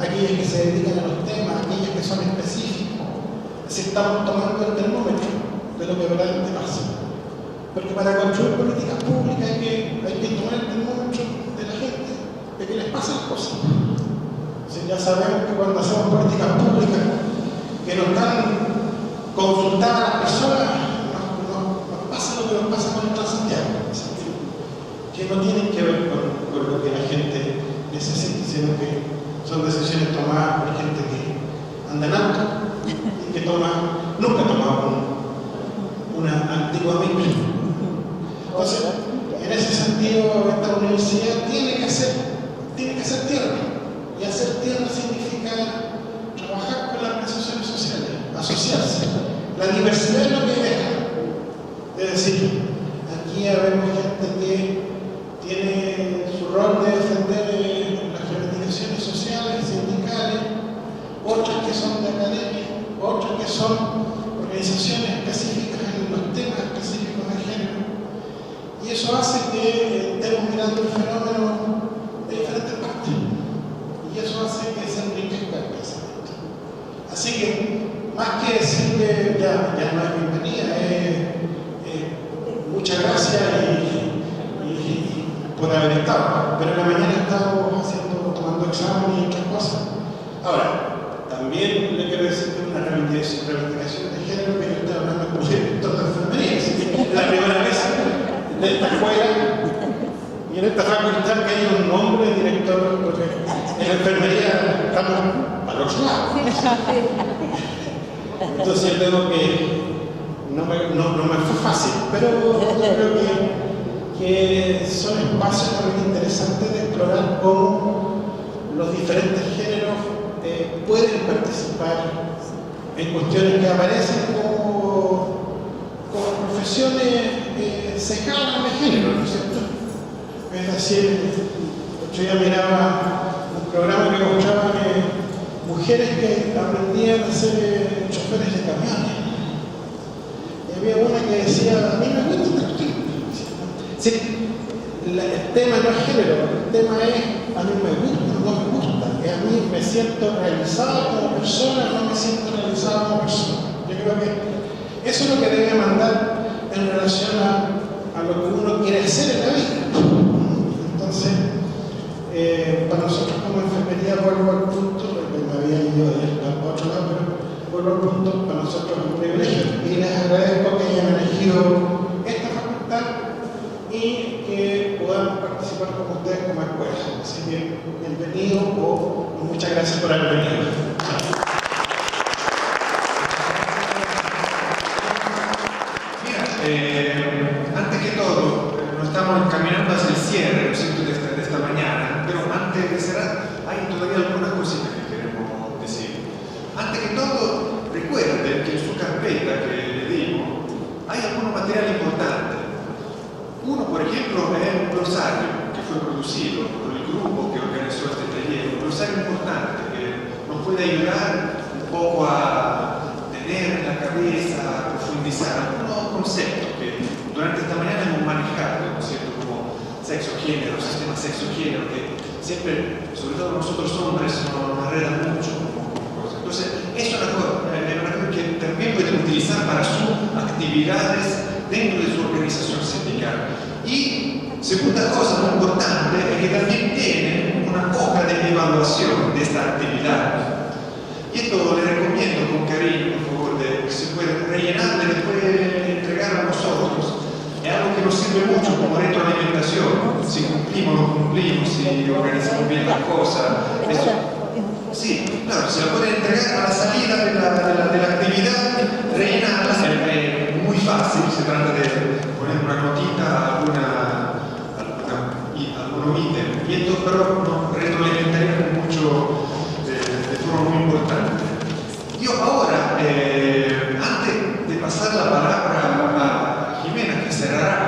aquellas que se dedican a los temas, aquellas que son específicas. Si estamos tomando el termómetro de lo que verdaderamente pasa. Porque para construir políticas públicas hay que tomar el termómetro de la gente, de que les pasan cosas. Ya sabemos que cuando hacemos políticas públicas que no están consultadas a las personas, nos pasa lo que nos pasa con el Transantiago, que no tienen que ver con lo que la gente necesita, sino que son decisiones tomadas por gente que anda en auto y que nunca ha tomado una antigua micro. Entonces, en ese sentido, esta universidad tiene que hacer tierra. Y hacer tierra significa trabajar con las organizaciones sociales, asociarse. La diversidad es lo que deja. Es decir, aquí habemos gente que tiene su rol de defender las reivindicaciones sociales, sindicales, otras que son de academia, otras que son organizaciones específicas en los temas específicos de género. Y eso hace que estemos mirando el fenómeno de diferentes partes. Y eso hace que se enriquezca el pensamiento. Así que, más que decir que ya no es bienvenida, muchas gracias y por haber estado. Pero en la mañana estábamos tomando examen y otras cosas. Ahora, también le quiero decir que es una reivindicación de género que yo estoy hablando como director de enfermería. Es la primera vez de esta escuela y en esta facultad que hay un nombre de director, porque en la enfermería estamos a los lados. Entonces yo tengo que no me fue fácil, pero yo creo que son espacios muy interesantes de explorar cómo los diferentes géneros pueden participar en cuestiones que aparecen como profesiones cejadas de género, ¿no es cierto? Es decir, yo ya miraba un programa que mostraban mujeres que aprendían a ser choferes de camiones. Y había una que decía, a mí me gusta esta cuestión. Sí, el tema no es género, el tema es, a mí me gusta, no me gusta. A mí me siento realizado como persona, no me siento realizado como persona. Yo creo que eso es lo que debe mandar en relación a lo que uno quiere hacer en la vida. Entonces, para nosotros como enfermería, vuelvo al punto, porque me había ido a otro lado, pero vuelvo al punto, para nosotros es un privilegio. Y les agradezco que hayan elegido esta facultad y que podamos participar con ustedes como escuela. Así que, bienvenido o muchas gracias por haber venido. Antes que todo, nos estamos encaminando hacia el cierre, ¿no es cierto?, de esta mañana, pero antes de cerrar, hay todavía algunas cositas que queremos decir. Antes que todo, recuerden que en su carpeta que le dimos hay algún material importante. Uno, por ejemplo, es un glosario que fue producido por el grupo que organizó este taller, un glosario importante que nos puede ayudar un poco a tener en la cabeza, a profundizar algunos conceptos que durante esta mañana hemos manejado, ¿no es cierto?, como sexo-género, sistema sexo-género, que siempre, sobre todo nosotros hombres, nos enredan mucho. Entonces, eso es algo que también pueden utilizar para sus actividades dentro de su organización sindical. Y segunda cosa muy importante es que también tienen una hoja de evaluación de esta actividad. Y esto le recomiendo con cariño, por favor, de que se puede rellenar y después entregar a nosotros. Es algo que nos sirve mucho como retroalimentación. Si cumplimos o no cumplimos, si organizamos bien las cosas. Eso. Sí, claro, se la pueden entregar a la salida de la actividad, rellenarla, es muy fácil, se trata de poner una notita, algún ítem. Y esto pero nos retroalimentaría mucho, de forma muy importante. Yo ahora, antes de pasar la palabra a Jimena, que cerrará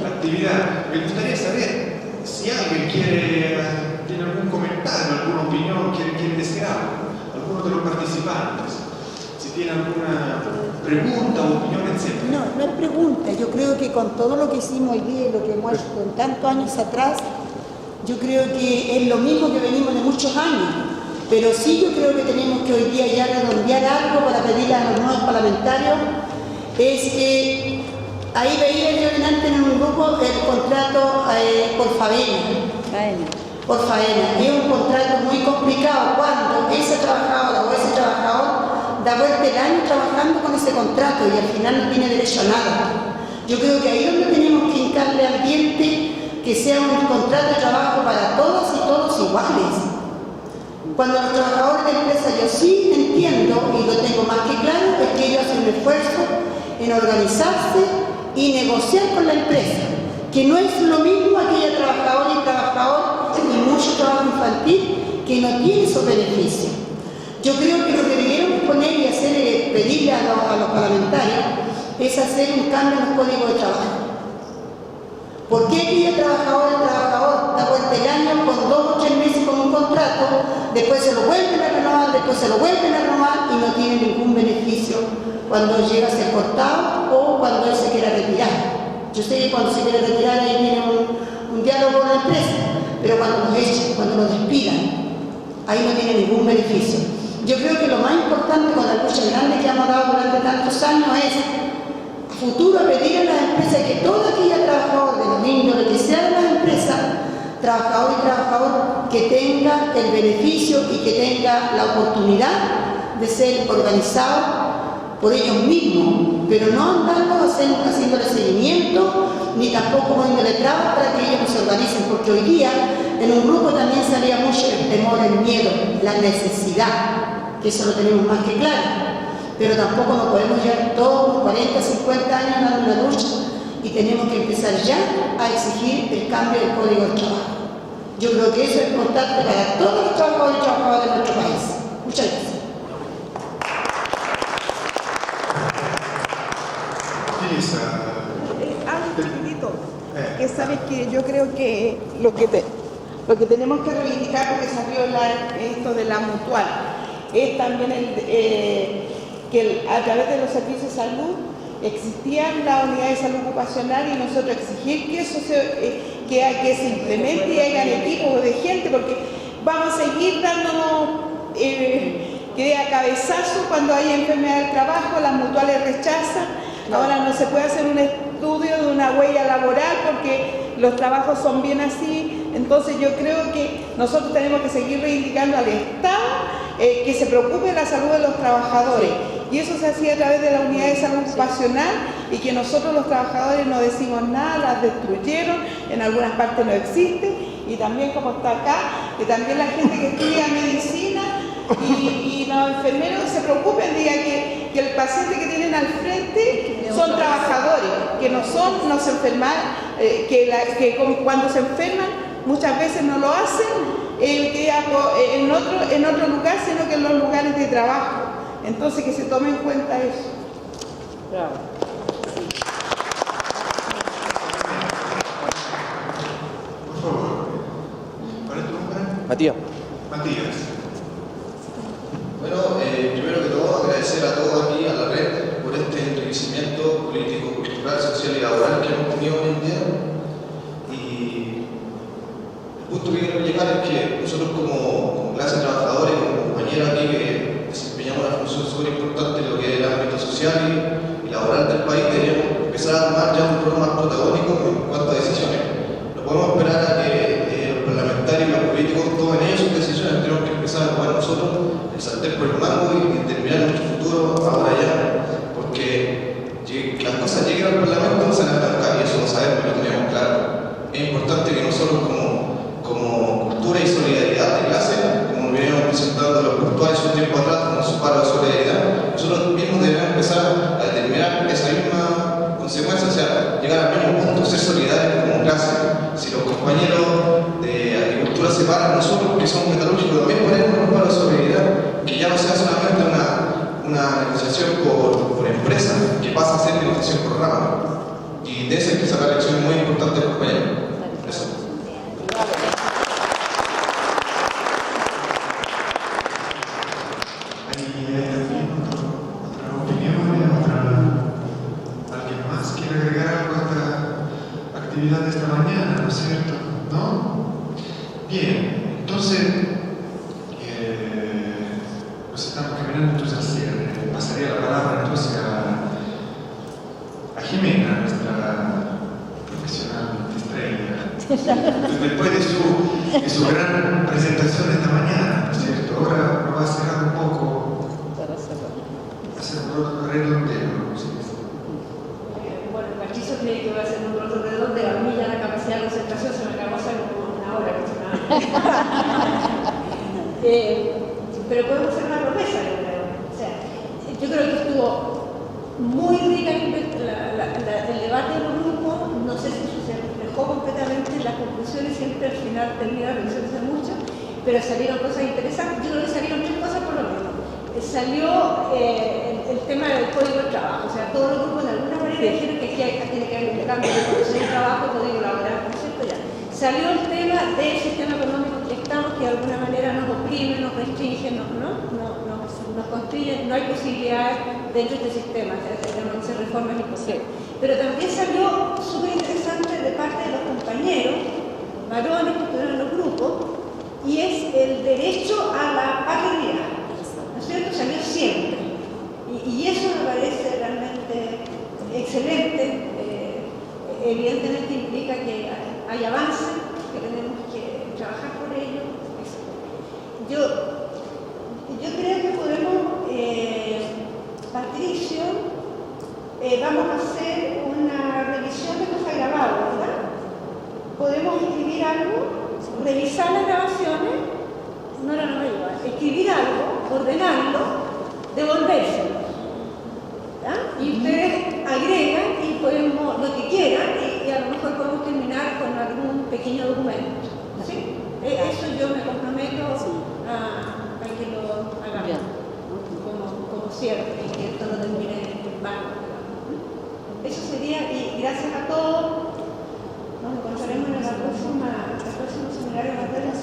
la actividad, me gustaría saber si alguien tiene algún comentario de los participantes. Si tienen alguna pregunta, opinión, etc. No es pregunta. Yo creo que con todo lo que hicimos hoy día y lo que hemos hecho con tantos años atrás, yo creo que es lo mismo que venimos de muchos años. Pero sí yo creo que tenemos que hoy día ya redondear algo para pedirle a los nuevos parlamentarios. Es que ahí veía yo delante en un grupo el contrato por faena. Por faena. Es un contrato muy complicado cuando ese trabajador o ese trabajador da vuelta el año trabajando con ese contrato y al final no tiene derecho a nada. Yo creo que ahí es donde tenemos que hincarle al diente que sea un contrato de trabajo para todos y todos iguales. Cuando los trabajadores de empresa, yo sí entiendo y lo tengo más que claro, es que ellos hacen un esfuerzo en organizarse y negociar con la empresa, que no es lo mismo aquella trabajadora y trabajador y mucho trabajo infantil que no tiene esos beneficios. Yo creo que lo que debieron poner y hacer, pedirle a los parlamentarios, es hacer un cambio en los códigos de trabajo. ¿Por qué aquella trabajador da vuelta el año con 2 o 3 meses con un contrato, después se lo vuelven a renovar, después se lo vuelven a renovar y no tiene ningún beneficio cuando llega a ser cortado o cuando él se quiera retirar? Yo sé que cuando se quiere retirar ahí viene un diálogo con la empresa, pero cuando los echan, cuando los despidan, ahí no tiene ningún beneficio. Yo creo que lo más importante con la lucha grande que hemos dado durante tantos años es futuro pedir a las empresas que todo aquella trabajador de los índole que sea de las empresas, trabajador y trabajador, que tenga el beneficio y que tenga la oportunidad de ser organizado por ellos mismos, pero no andando haciéndole seguimiento ni tampoco poniéndole trabas para que ellos no se organicen, porque hoy día en un grupo también salía mucho el temor, el miedo, la necesidad, que eso lo tenemos más que claro. Pero tampoco nos podemos llevar todos 40, 50 años dando una lucha y tenemos que empezar ya a exigir el cambio del Código de Trabajo. Yo creo que eso es importante para todos los trabajadores y trabajadoras de nuestro país. Muchas gracias. Algo chiquitito, que sabes que yo creo que lo que tenemos que reivindicar, porque salió esto de la mutual, es también que a través de los servicios de salud existían las unidades de salud ocupacional y nosotros exigir que eso que se implemente y hagan equipos de gente, porque vamos a seguir dándonos que a cabezazo cuando hay enfermedad del trabajo, las mutuales rechazan. Ahora no se puede hacer un estudio de una huella laboral porque los trabajos son bien así. Entonces yo creo que nosotros tenemos que seguir reivindicando al Estado que se preocupe de la salud de los trabajadores. Y eso se hacía a través de la unidad de salud ocupacional y que nosotros los trabajadores no decimos nada, las destruyeron, en algunas partes no existen. Y también como está acá, que también la gente que estudia medicina y los enfermeros se preocupen, digan que el paciente que tienen al frente son trabajadores, que no se enferman, que cuando se enferman muchas veces no lo hacen en otro lugar, sino que en los lugares de trabajo. Entonces que se tome en cuenta eso. Bravo. Por favor. ¿Cuál es tu nombre? Matías. Matías. Bueno, primero que todo agradecer a todos aquí, a la red, por este enriquecimiento político, cultural, social y laboral que hemos tenido hoy en día. Y el punto que quiero llegar es que nosotros como clase trabajadora y como compañeros aquí que desempeñamos una función súper importante en lo que es el ámbito social y laboral del país, deberíamos empezar a tomar ya un rol más protagónico en cuanto a decisiones. No podemos esperar a que los parlamentarios y los políticos tomen ellos sus decisiones, tenemos que empezar a tomar nosotros el sartén por el mango y determinar nuestro futuro ahora ya, porque que las cosas lleguen al Parlamento no se van a estancar y eso lo sabemos y lo tenemos claro. Es importante que nosotros como cultura y solidaridad de clase, como veníamos presentando los virtuales un tiempo atrás con su paro de solidaridad, nosotros mismos debemos empezar a determinar esa misma consecuencia, o sea, llegar al mismo punto, ser solidarios como clase. Si los compañeros de agricultura se paran, nosotros que somos metalúrgicos también ponemos un paro de solidaridad, que ya no sea solamente una negociación por empresa, que pasa a ser negociación por rama. Y de eso hay que sacar lecciones muy importantes, compañeros. Eso. Entonces, nos estamos caminando entonces al cierre. Pasaría la palabra entonces a Jimena, nuestra profesional estrella. Después de su gran presentación esta mañana, ¿no es cierto? Ahora nos va a cerrar un poco, hacer un redondeo. Bueno, el Pachizo cree que va a ser un roto redondeo, de a mí ya la capacidad de concentración se me acabó hace como una hora aproximadamente. Pero podemos hacer una promesa, yo creo. O sea, yo creo que estuvo muy rica el debate de los grupos, no sé si se reflejó completamente en las conclusiones, siempre al final termina reduciéndose mucho, pero salieron cosas interesantes. Yo creo que salieron tres cosas por lo menos. Salió el tema del código del trabajo, o sea, todos los grupos de alguna manera dijeron que aquí tiene que haber un cambio de condición de trabajo, código laboral, ¿no es cierto? Ya. Salió el tema del sistema económico que estamos, que de alguna manera nos oprime, nos restringe, nos constriñe, no hay posibilidades dentro de este sistema, tenemos que hacer reformas imposibles. Pero también salió súper interesante de parte de los compañeros, varones que estuvieron en los grupos, y es el derecho a la paternidad, ¿no es cierto? Salió siempre. Y eso me parece realmente excelente. Evidentemente implica que hay avance, que tenemos que trabajar por ello. Yo creo que podemos, Patricio, vamos a hacer una revisión de lo que ha grabado, ¿verdad? Podemos escribir algo, revisar las grabaciones, no era la mayor, escribir algo, ordenarlo, devolvérselo. Y ustedes agregan y podemos lo que quieran y a lo mejor podemos terminar con algún pequeño documento. ¿Sí? Eso yo me comprometo a que lo hagamos como cierre y que esto no termine en vano. Eso sería, y gracias a todos, nos encontraremos en el próximo seminario de materia de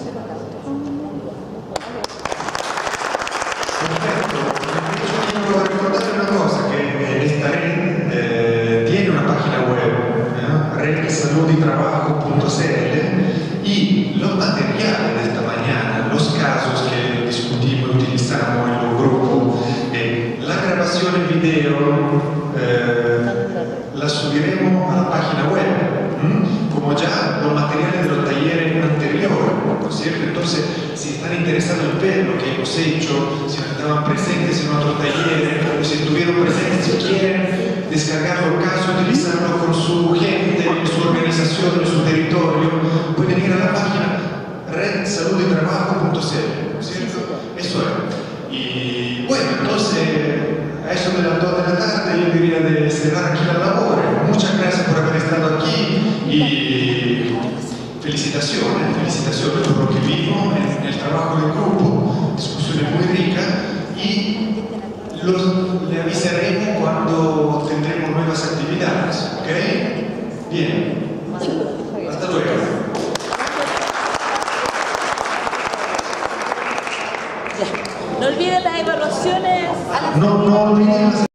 Quiero recordar una cosa, que esta red tiene una página web, redsaludytrabajo.cl, y los materiales de esta mañana, los casos que discutimos y utilizamos en los grupos, la grabación en video, la subiremos a la página web, como ya los materiales de los talleres anteriores, ¿no es cierto? Entonces, si están interesados en ver lo que hemos hecho, si estaban presentes en otros talleres, o si estuvieron presentes, si quieren descargar los casos, utilizarlos con su gente, en su organización, en su territorio, pueden ir a la página redsaludytrabajo.cl, ¿no es cierto? Eso es. Y bueno, entonces, a eso de las 2 de la tarde, yo diría de cerrar aquí la labor. Muchas gracias por haber estado aquí y felicitaciones por lo que vimos en el trabajo del grupo, discusiones muy ricas, y le avisaremos cuando tendremos nuevas actividades, ¿ok? Bien, hasta luego. No olviden las evaluaciones. No olviden las